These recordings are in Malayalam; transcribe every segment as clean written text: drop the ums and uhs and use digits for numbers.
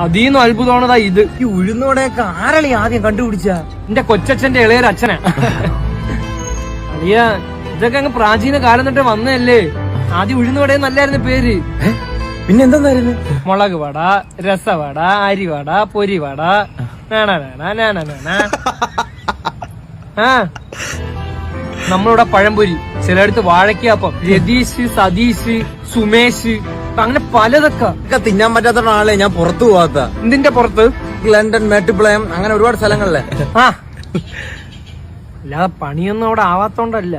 അതീന്നും അത്ഭുതമാണതാ ഇത്. ഈ ഉഴുന്നോടെയൊക്കെ ആരളി ആദ്യം കണ്ടുപിടിച്ച? എന്റെ കൊച്ചച്ഛന്റെ ഇളയൊരച്ഛനാ. അളിയ ഇതൊക്കെ അങ്ങ് പ്രാചീന കാലം തൊട്ടേ വന്നതല്ലേ. ആദ്യം ഉഴുന്നുവടയെന്നല്ലായിരുന്നു പേര്. പിന്നെ എന്തായിരുന്നു? മുളക് വട, രസവട, അരിവട, പൊരിവട. ആ നമ്മളിവിടെ പഴംപൊരി, ചിലയിടത്ത് വാഴയ്ക്കാപ്പം, രതീഷ്, സതീഷ്, സുമേഷ്, അങ്ങനെ പലതൊക്കെ തിന്നാൻ പറ്റാത്ത ആളെ ഞാൻ പുറത്തു പോവാത്ത. ഇതിന്റെ പുറത്ത് ലണ്ടൻ, മേട്ടുപ്ലയം, അങ്ങനെ ഒരുപാട് സ്ഥലങ്ങളിലെ. ആ അല്ലാതെ പണിയൊന്നും അവിടെ ആവാത്തോണ്ടല്ല.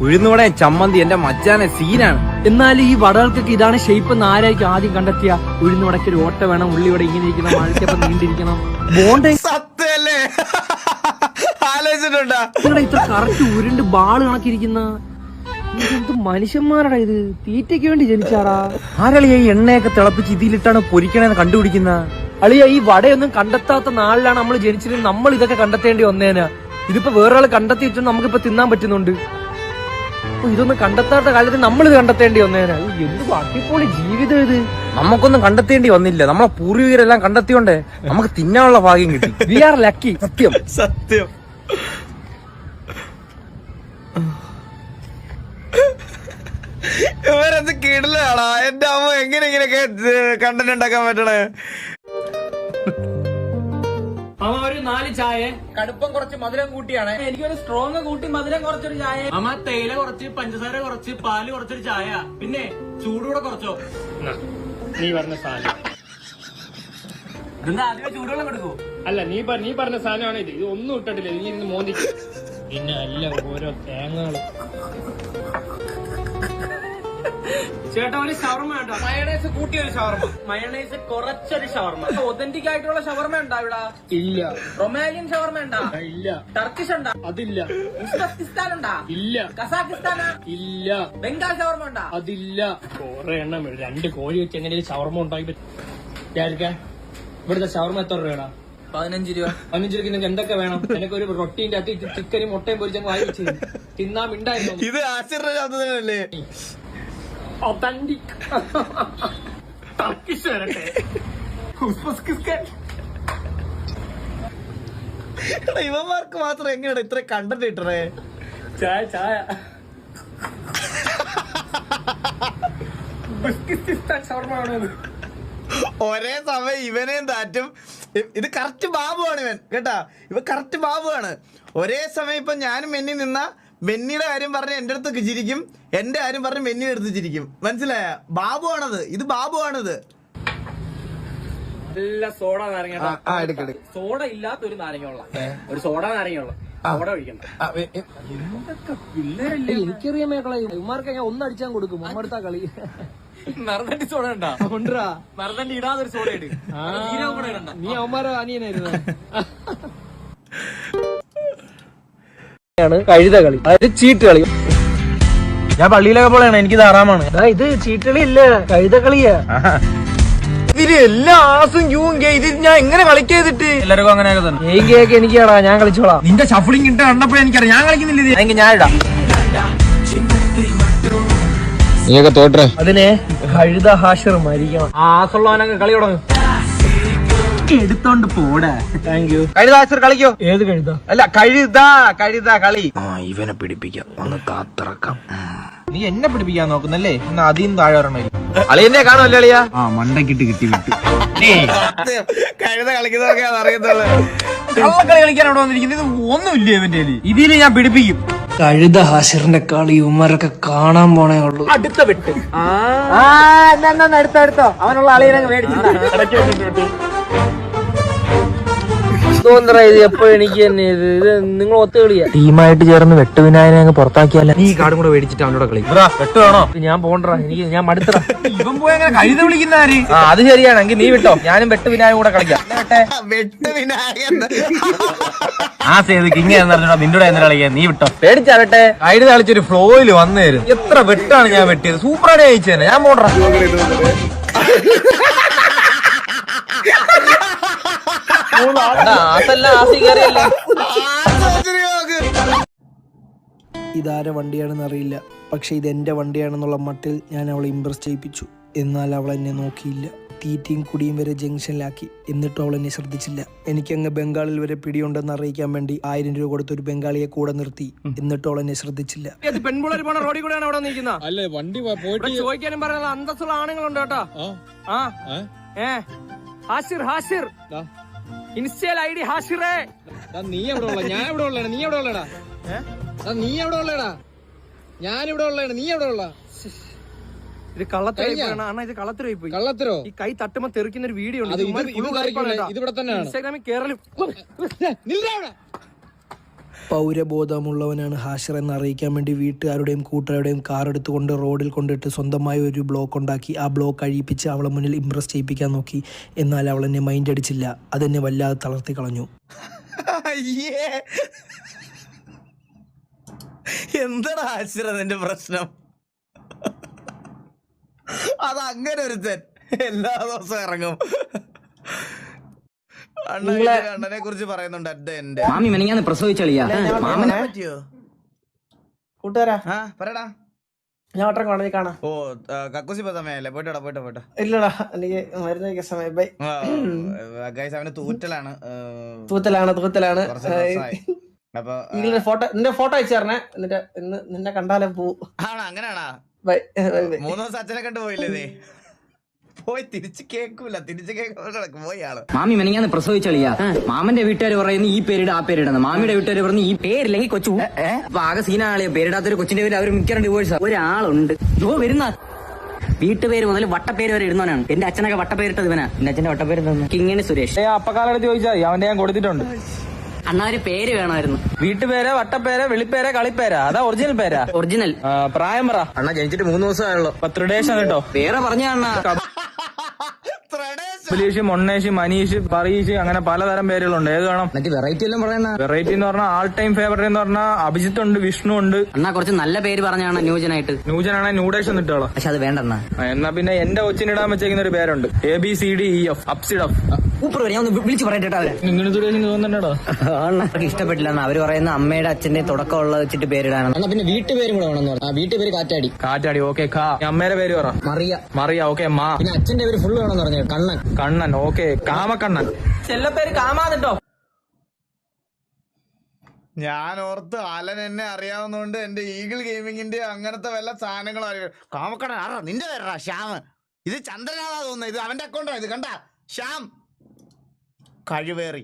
ഉഴുന്നോടെ ചമ്മന്തി എന്റെ മച്ചാനെ സീനാണ്. എന്നാലും ഈ വടകൾക്കൊക്കെ ഇതാണ് ഷേപ്പ് എന്ന് ആരായിരിക്കും ആദ്യം കണ്ടെത്തിയ? ഉഴുന്നുവടയ്ക്ക് ഒരു ഓട്ട വേണം, ഉള്ളിവട ഇങ്ങനെ ഇരിക്കണം, വാഴയ്ക്കപ്പം നീണ്ടിരിക്കണം, ബോണ്ടേ സത്യല്ലേ? ആലോചിച്ചിട്ടുണ്ടാ ഇത്ര കറക്റ്റ് ഉരുണ്ട് ബാള് കണക്കിരിക്കുന്ന എന്ത് മനുഷ്യന്മാരടാ ഇത്? തീറ്റയ്ക്ക് വേണ്ടി ജനിച്ചാടാ. ആരളിയ ഈ എണ്ണയൊക്കെ തിളപ്പിച്ച് ഇതിലിട്ടാണ് പൊരിക്കണേന്ന് കണ്ടുപിടിക്കുന്ന? അളിയ ഈ വടയൊന്നും കണ്ടെത്താത്ത നാളിലാണ് നമ്മൾ ജനിച്ചിരുന്നത്. നമ്മൾ ഇതൊക്കെ കണ്ടെത്തേണ്ടി വന്നേനാ. ഇതിപ്പോ വേറൊരാൾ കണ്ടെത്തി വെച്ചോണ്ട് നമുക്കിപ്പോ തിന്നാൻ പറ്റുന്നുണ്ട്. ഇതൊന്നും കണ്ടെത്താത്ത കാലത്ത് നമ്മളിത് കണ്ടെത്തേണ്ടി വന്നേനാ. എന്ത് അടിപൊളി ജീവിതം ഇത്. നമുക്കൊന്നും കണ്ടെത്തേണ്ടി വന്നില്ല. നമ്മളെ പൂർവികരെല്ലാം കണ്ടെത്തിയോണ്ടേ നമുക്ക് തിന്നാനുള്ള ഭാഗ്യം കിട്ടി. We are lucky. സത്യം സത്യം. ഇവരെന്ത് കിടലാടാ. എന്റെ അമ്മ എങ്ങനെ ഇങ്ങനെയൊക്കെ കണ്ടന്റ് ഉണ്ടാക്കാൻ പറ്റണേ? ഒരു 4 ചായ, കടുപ്പം കുറച്ച് മധുരം കൂട്ടിയാണ്. എനിക്കൊരു സ്ട്രോങ് കൂട്ടി മധുരം കുറച്ചൊരു ചായ. അമ്മ തേയില കുറച്ച്, പഞ്ചസാര കുറച്ച്, പാല് കുറച്ചൊരു ചായ, പിന്നെ ചൂടുകൂടെ കുറച്ചോ. നീ പറഞ്ഞ സാധനം ഇതെന്താ ആദ്യമേ ചൂടുവെള്ളം കൊടുക്കൂ? അല്ല, നീ പറഞ്ഞ സാധനമാണ് ഇത്. ഇത് ഒന്നും ഇട്ടിട്ടില്ല. നീ ഇന്ന് മോന്തിക്ക്. പിന്നെ അല്ല ഓരോ തേങ്ങകള്. ചേട്ടാ ഒരു ഷവർമ കേട്ടോ. മയണൈസ് കൂട്ടിയൊരു ഷവർമ, മയണൈസ് കുറച്ചൊരു ഷവർമ. ഒതന്റിക് ആയിട്ടുള്ള ഷവർമ ഉണ്ടാ ഇവിടെ? ഇല്ല. റൊമാലിയൻ ഷവർമ ഉണ്ടാ? ഇല്ല. ടർക്കിഷ് ഉണ്ടാ? അതില്ല. ഉസ്ബെക്കിസ്ഥാൻ ഉണ്ടാ? ഇല്ല. കസാഖിസ്ഥാനാ? ഇല്ല. ബംഗാൾ ഷവർമ ഉണ്ടാ? അതില്ല. കൊറേ എണ്ണം 2 കോഴി വെച്ച് എങ്ങനെയും ഷവർമ ഉണ്ടാക്കി പറ്റും. ഇവിടുത്തെ ഷവർമ എത്ര രൂപയാടാ? 15 രൂപ. 15 രൂപയ്ക്ക് നിങ്ങൾക്ക് എന്തൊക്കെ വേണം? എനിക്കൊരു റൊട്ടീന്റെ അകത്ത് ചിക്കനും മുട്ടയും പൊരിച്ചങ്ങ് വായി വെച്ച് തിന്നാൻ ഉണ്ടായിരുന്നു. ഇത് ആശ്ചര്യല്ലേ? ഒതന്റിക് ടർക്കിഷ് വരട്ടെ. ഇവന്മാർക്ക് മാത്രം എങ്ങനെയാണ് ഇത്ര കണ്ടന്റ് ഇട്ടേ? ചായ ഷവർമ ആണോ? ഒരേ സമയം ഇവനെയും താറ്റും. ഇത് കറക്റ്റ് ബാബുവാണ് ഇവൻ കേട്ടാ. ഇവ കറക്റ്റ് ബാബുവാണ്. ഒരേ സമയം ഇപ്പൊ ഞാനും മെന്നി നിന്ന മെന്നിയുടെ കാര്യം പറഞ്ഞ് എന്റെ അടുത്ത് ചിരിക്കും, എന്റെ കാര്യം പറഞ്ഞ് മെന്നിയുടെ അടുത്ത് ചിരിക്കും. മനസ്സിലായ? ബാബുവാണത്. ഇത് ബാബുവാണിത്. നല്ല സോഡ നാരങ്ങ. സോഡ ഇല്ലാത്ത ഒരു നാരങ്ങയുള്ള, ഒരു സോഡ നാരങ്ങയുള്ള സോഡ ഒഴിക്കണ്ട. എനിക്കറിയാൻ മേക്കളെ ഇവന്മാർക്ക് ഞാൻ ഒന്നടിച്ചാൻ കൊടുക്കും. അമ്മടുത്ത കളി. മറന്നണ്ടി സോഡ ഉണ്ടാ? ഉണ്ടാ. മറന്നണ്ടി ഇടാതൊരു സോഡ ഇട്. കൂടെ ഇടണ്ട. നീ അവന്മാരെ അനിയനായിരുന്നു. കഴുത കളി, അതായത് ചീട്ട് കളി. ഞാൻ പള്ളിയിലൊക്കെ പോലെയാണ്. എനിക്ക് ധാരാളമാണ്. ഇത് ചീട്ടുകളി ഇല്ല, കഴുത കളിയാ. ഇതില് എല്ലാ ആസും ക്യൂവും ഇത് ഞാൻ എങ്ങനെ കളിക്കാതിട്ട്? എല്ലാവർക്കും അങ്ങനെയൊക്കെ തന്നെ. എനിക്കാടാ, ഞാൻ കളിച്ചോളാം. നിന്റെ ഷഫ്ലിംഗ് ഇട്ട് കണ്ടപ്പോഴേ എനിക്കറിയാം ഞാൻ കളിക്കുന്നില്ല. എനിക്ക് ഞാൻ ഇടാം. നീയൊക്കെ തോട്ടെ. അതിനെ കഴുത ഹാഷർ മരിക്കണം. ആസുള്ളവനൊക്കെ കളി തുടങ്ങും. എടുത്തോണ്ട് പോടാ. Thank you. കഴുതാ കളിക്കോ? ഏത് കഴുത? അല്ല കഴുതാ കളി. ഇവനെ പിടിപ്പിക്കാം, ഒന്ന് കാത്തിറക്കാം. നീ എന്നെ പിടിപ്പിക്കാൻ നോക്കുന്നല്ലേ? അതിൽ നിന്ന് താഴെ വരണ അളിയന്നെ കാണുമല്ലേ അളിയാ? മണ്ടക്കിട്ട് കിട്ടി വിട്ടു. കഴുത കളിക്കുന്നതൊക്കെ അറിയത്തുള്ളൂ. കള്ളക്കളി കളിക്കാൻ അവിടെ വന്നിരിക്കുന്നത്. ഇത് ഒന്നുമില്ല ഇവന്റെ ഇതില് ഞാൻ പിടിപ്പിക്കും. കഴുത ഹാഷിറിന്റെ കളി ഉമ്മരൊക്കെ കാണാൻ പോണേ ഉള്ളൂ. അടുത്ത വെട്ട്. അടുത്തോ അവനുള്ള അളിയനങ്ങ് മേടിച്ചിട്ട് തോന്നറ ഇത് എപ്പോഴും എനിക്ക് തന്നെ ഇത് നിങ്ങൾ ഒത്തു കളിയാ. ടീമായിട്ട് ചേർന്ന് വെട്ടുവിനായനെ അങ്ങ് പുറത്താക്കിയാലേ. നീ കാടും കൂടെ മേടിച്ചിട്ട് അവനോട് കളി. വെട്ട് വേണോ? ഞാൻ പോണ്ടാ, ഞാൻ മടുത്തറ. ഇവൻ പോയി അങ്ങനെ കഴുത വിളിക്കുന്ന ആര്? അത് ശരിയാണെങ്കിൽ നീ വിട്ടോ, ഞാനും വെട്ടുവിനായകം കൂടെ കളിക്കാം. വെട്ടുവിനായകൻ ആ സേതുക്ക് ഇങ്ങനെ നിന്റെ കൂടെ എന്തിനാ കളിക്കാൻ? നീ വിട്ടോ, പേടിച്ചാവട്ടെ. കഴുത കളിച്ചൊരു ഫ്ലോയില് വന്നു തരും. എത്ര വെട്ടാണ് ഞാൻ വെട്ടിയത്. സൂപ്പറാണ് ജയിച്ചേനെ. ഞാൻ പോണ്ടാ. ഇതാരെ വണ്ടിയാണെന്ന് അറിയില്ല, പക്ഷെ ഇതെന്റെ വണ്ടിയാണെന്നുള്ള മട്ടിൽ ഞാൻ അവളെ ഇംപ്രസ് ചെയ്യിപ്പിച്ചു. എന്നാൽ അവൾ എന്നെ നോക്കിയില്ല, തീറ്റയും കുടിയും വരെ ജംഗ്ഷനിലാക്കി. എന്നിട്ടും അവൾ എന്നെ ശ്രദ്ധിച്ചില്ല. എനിക്കങ്ങ് ബംഗാളിൽ വരെ പിടിയുണ്ടെന്ന് അറിയിക്കാൻ വേണ്ടി 1000 രൂപ കൊടുത്ത് ഒരു ബംഗാളിയെ കൂടെ നിർത്തി. എന്നിട്ടും അവൾ എന്നെ ശ്രദ്ധിച്ചില്ല. പെൺപിള്ളേർ പോണ റോഡിൽ കൂടെയാണ് അവിടെ നിൽക്കുന്നത്. അല്ലേ വണ്ടി പോയിട്ട് ചോദിക്കാനും പറയുന്നത് അന്തസ്സുള്ള ആണുങ്ങളുണ്ട് കേട്ടോ. ആ ഹാഷിർ ഹാഷിർ ഇൻസ്റ്റയിൽ ഐഡി ഹാഷിറേ. നീ എവിടെ ഉള്ള ഞാൻ എവിടെ ഉള്ളതാണ് നീ എവിടെ ഉള്ളടാ നീ എവിടെ ഉള്ളടാ ഞാൻ ഇവിടെ ഉള്ളതാണ് നീ എവിടെ ഉള്ള ഇത് കള്ളത്തരായി അണ്ണാ. ഇത് കള്ളത്തരായി പോയി. കള്ളത്തരോ ഈ കൈ തട്ടുമ്പോ തെറിക്കുന്ന ഒരു വീഡിയോ ഉണ്ട്. ഇതിവിടെ തന്നെയാണ് ഇൻസ്റ്റാഗ്രാമിൽ കേരളം. പൗരബോധമുള്ളവനാണ് ഹാഷിർ എന്ന് അറിയിക്കാൻ വേണ്ടി വീട്ടുകാരുടെയും കൂട്ടുകാരുടെയും കാർ എടുത്തുകൊണ്ട് റോഡിൽ കൊണ്ടിട്ട് സ്വന്തമായി ഒരു ബ്ലോക്ക് ഉണ്ടാക്കി. ആ ബ്ലോക്ക് അഴിപ്പിച്ച് അവളെ മുന്നിൽ ഇംപ്രസ് ചെയ്യിപ്പിക്കാൻ നോക്കി. എന്നാൽ അവൾ എന്നെ മൈൻഡ് അടിച്ചില്ല. അതെന്നെ വല്ലാതെ തളർത്തി കളഞ്ഞു. എന്താണ് ഹാഷിർ നിന്റെ പ്രശ്നം? അത് അങ്ങനെ ഒരുത്തൻ എല്ലാ ദിവസവും ഇറങ്ങും. അണ്ണനെ കുറിച്ച് പറയുന്നുണ്ട്. മാമി മെനിങ്ങാന്ന് പ്രസവിച്ചളിയാ പറ്റിയോ കൂട്ടുകാരാ പറയടാ. ഞാൻ ഓട്ടം കാണാൻ കാണാം. ഓ കക്കൂസി പോ സമയല്ലേ. പോയിട്ടോ. ഇല്ലടാ എനിക്ക് മരുന്ന് കഴിക്കാൻ സമയം. ബൈ. ഗൈസ് അവന് തൂറ്റലാണ്. തൂത്തലാണ്. അപ്പൊ നിന്റെ ഫോട്ടോ അയച്ചു തരണേ. എന്നിട്ട് ഇന്ന് നിന്നെ കണ്ടാലേ പോ. ആണോ? അങ്ങനെയാണാ? ബൈ. 3 ദിവസം അച്ഛനെ കണ്ടു പോയില്ലേ നീ? പോയി തിരിച്ചു കേൾക്കൂല. പോയി ആള്. മാമി മെനിങ്ങാന്ന് പ്രസവിച്ചളിയാ. മാമന്റെ വീട്ടുകാർ പറയുന്നു ഈ പേരിട ആ പേരിടുന്നു. മാമിയുടെ വീട്ടുകാർ പറഞ്ഞു ഈ പേരില്ലെങ്കിൽ കൊച്ചു ആകെ സീനാളിയോ. പേരിടാത്തൊരു കൊച്ചിന്റെ പേര് അവർ മിക്കവാറും ഡിവോഴ്സാ. ഒരാളുണ്ട് വരുന്ന വീട്ടുപേര് മുതൽ വട്ടപ്പേര് വരെ ഇടുന്നവനാണ്. എന്റെ അച്ഛനൊക്കെ വട്ടപ്പേരിട്ടത് ഇവനാ. എന്റെ അച്ഛന്റെ വട്ടപ്പേര് കിങ്ങിണി സുരേഷ്. അപ്പക്കാലത്ത് ചോദിച്ചാൽ അവന്റെ ഞാൻ കൊടുത്തിട്ടുണ്ട്. അണ്ണാ ഒരു പേര് വേണമായിരുന്നു. വീട്ടുപേര് വട്ടപ്പേര് വിളിപ്പേര് കളിപ്പേരാ അതാ ഒറിജിനൽ പേരാ? ഒറിജിനൽ. പ്രായം പറ. അണ്ണാ ജനിച്ചിട്ട് 3 ദിവസമായുള്ളൂ. ത്രിഡേഷൻ കേട്ടോ. വേറെ പറഞ്ഞ അണ്ണാ സുലീഷ്, മൊണ്ണേഷ്, മനീഷ്, പറീഷ് അങ്ങനെ പലതരം പേരുകളുണ്ട്. ഏത് വേണം? എന്നിട്ട് വെറൈറ്റി എല്ലാം പറയുന്ന. വെറൈറ്റി എന്ന് പറഞ്ഞാൽ ആൾ ടൈം ഫേവറേറ്റ് എന്ന് പറഞ്ഞാൽ അഭിജിത്ത് ഉണ്ട്, വിഷ്ണു ഉണ്ട്. അണ്ണാ കുറച്ച് നല്ല പേര് പറഞ്ഞാണ് ന്യൂജനായിട്ട്. ന്യൂജനാണെ ന്യൂഡേഷൻ ഇട്ടോളാം. പക്ഷെ അത് വേണ്ട അണ്ണാ. എന്നാ പിന്നെ എന്റെ കൊച്ചിനിടാൻ വെച്ചേക്കുന്ന ഒരു പേരുണ്ട്. ABCDEF അപ്സിഡഫ്. ഞാൻ ഒന്ന് വിളിച്ചു പറയട്ടെ അവരെ. ഇങ്ങനെ തോന്നുന്നുണ്ടോ? അവർക്ക് ഇഷ്ടപ്പെട്ടില്ല. അവര് പറയുന്ന അമ്മയുടെ അച്ഛന്റെ തുടക്കമുള്ള വെച്ചിട്ട് പേരിടാനാണ്. എന്നാ പിന്നെ വീട്ടുപേരും കൂടെ വേണമെന്ന് പറഞ്ഞു. ആ വീട്ടുപേര് കാറ്റാടി. കാറ്റാടി. ഓക്കെ. അമ്മയുടെ പേര് പറ. മറിയ. ഓക്കെ. മാ. പിന്നെ അച്ഛന്റെ പേര് ഫുള്ള് വേണമെന്ന് പറഞ്ഞു. കണ്ണൻ. ഓക്കെ. കാമക്കണ്ണൻ. ചെല്ലപ്പേര് കാമാന്നിട്ടോ. ഞാൻ ഓർത്ത് അലൻ എന്നെ അറിയാവുന്നതുകൊണ്ട് എന്റെ ഈഗിൾ ഗെയിമിങ്ങിന്റെ അങ്ങനത്തെ വല്ല സാധനങ്ങളും അറിയാം. കാമക്കട ആറാ നിന്റെ പേരാ ശ്യാം. ഇത് ചന്ദ്രനാഥാ തോന്നുന്നത്. ഇത് അവന്റെ അക്കൗണ്ടാ. ഇത് കണ്ട ശ്യാം കഴിവേറി.